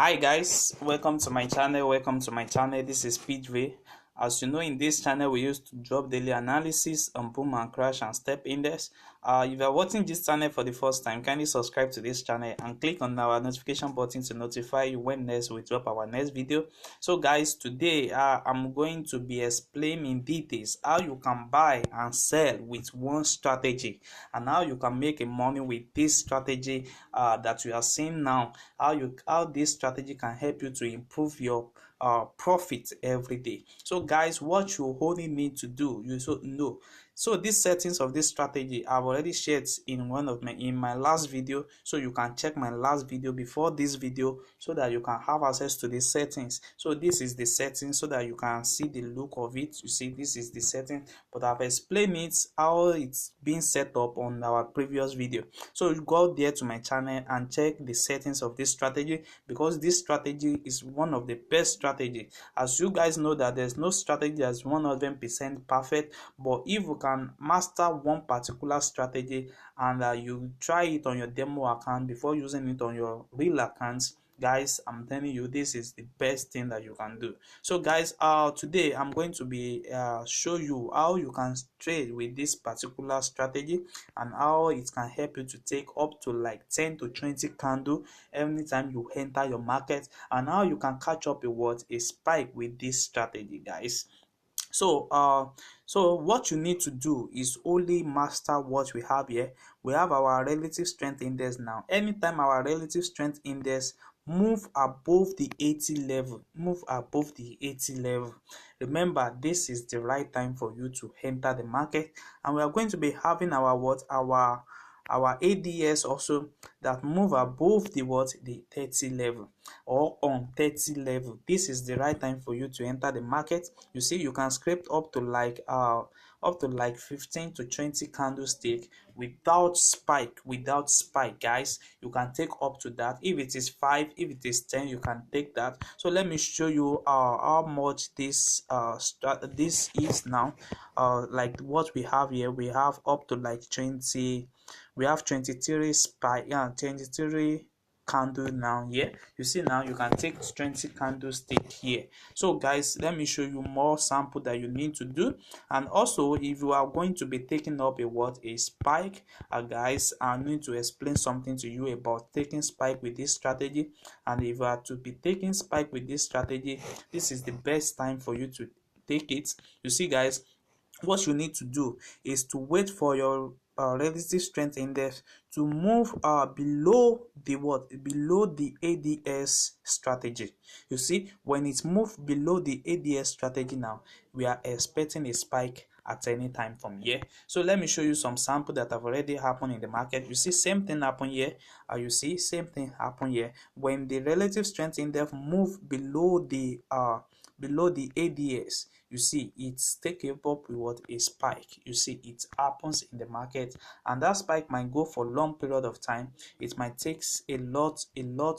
Hi guys, welcome to my channel. This is Speedway. As you know, in this channel we used to drop daily analysis on boom and crash and step index. If you are watching this channel for the first time, kindly subscribe to this channel and click on our notification button to notify you when next we drop our next video. So guys, today I'm going to be explaining details how you can buy and sell with one strategy and how you can make a money with this strategy that we are seeing now. How this strategy can help you to improve your profit every day. So guys, what you only need to do, so these settings of this strategy I've already shared in my last video, so you can check my last video before this video so that you can have access to the settings. So this is the settings so that you can see the look of it. You see, this is the setting, but I've explained it how it's been set up on our previous video. So you go there to my channel and check the settings of this strategy, because this strategy is one of the best strategy. As you guys know that there's no strategy that's 100% perfect, but if you can master one particular strategy and you try it on your demo account before using it on your real accounts, guys, I'm telling you, this is the best thing that you can do. So guys, today I'm going to be show you how you can trade with this particular strategy and how it can help you to take up to like 10 to 20 candle anytime you enter your market, and how you can catch up a spike with this strategy, guys. So what you need to do is only master what we have here. We have our relative strength index now. Anytime our relative strength index move above the 80 level, remember this is the right time for you to enter the market. And we are going to be having our ADS also that move above the 30 level or on 30 level. This is the right time for you to enter the market. You see, you can scrape up to like 15 to 20 candlestick without spike, guys. You can take up to that. If it is 5, if it is 10, you can take that. So let me show you how much this this is now. Like what we have here, we have up to like 20. We have 23 spike, 23 candle now here. You see, now you can take 20 candlestick here. So guys, let me show you more sample that you need to do. And also, if you are going to be taking up a spike, guys, I need to explain something to you about taking spike with this strategy. And if you are to be taking spike with this strategy, this is the best time for you to take it. You see, guys, what you need to do is to wait for your relative strength index to move below the ADS strategy. You see, when it moves below the ADS strategy now, we are expecting a spike at any time from here. So let me show you some sample that have already happened in the market. You see, same thing happen here. You see, same thing happen here. When the relative strength index move below the ADS, you see it's taking up with a spike. You see, it happens in the market, and that spike might go for long period of time. It might take a lot.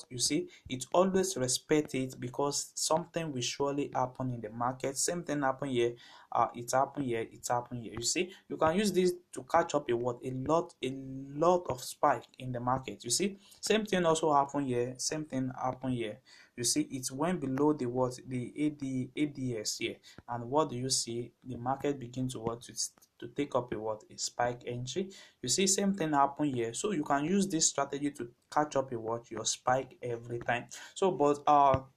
You see, it always respect it because something will surely happen in the market. Same thing happen here. It happened here. You see, you can use this to catch up a lot of spike in the market. You see, same thing also happen here. Same thing happen here. You see, it went below the ADS here, and what do you see? The market begin to take up a spike entry. You see, same thing happen here. So you can use this strategy to catch up your spike every time. So, but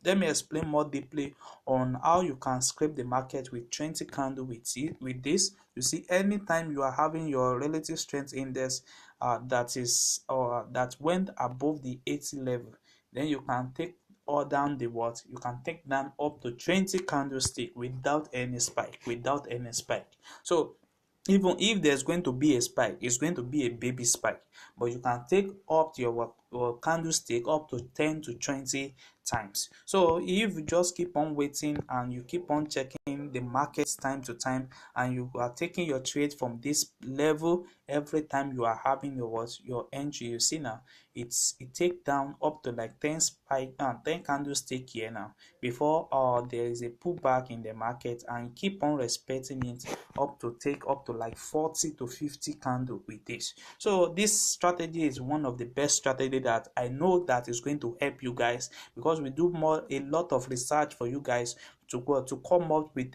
let me explain more deeply on how you can scrape the market with 20 candle with this. You see, anytime you are having your relative strength index that went above the 80 level, then you can take or down you can take down up to 20 candlestick without any spike. So even if there's going to be a spike, it's going to be a baby spike, but you can take up your candlestick up to 10 to 20 times. So if you just keep on waiting and you keep on checking the markets time to time, and you are taking your trade from this level every time you are having your entry, you see now it take down up to like 10 candlestick here now before there is a pullback in the market, and keep on respecting it up to take up to like 40 to 50 candle with this. So this strategy is one of the best strategy that I know that is going to help you guys, because we do a lot of research for you guys to come up with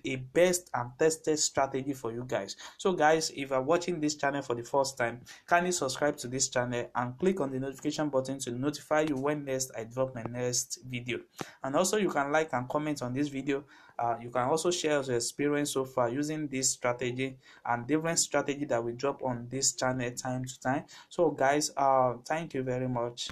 a best and tested strategy for you guys. So guys, if you're watching this channel for the first time, kindly subscribe to this channel and click on the notification button to notify you when next I drop my next video. And also you can like and comment on this video. You can also share your experience so far using this strategy and different strategy that we drop on this channel time to time. So guys, thank you very much.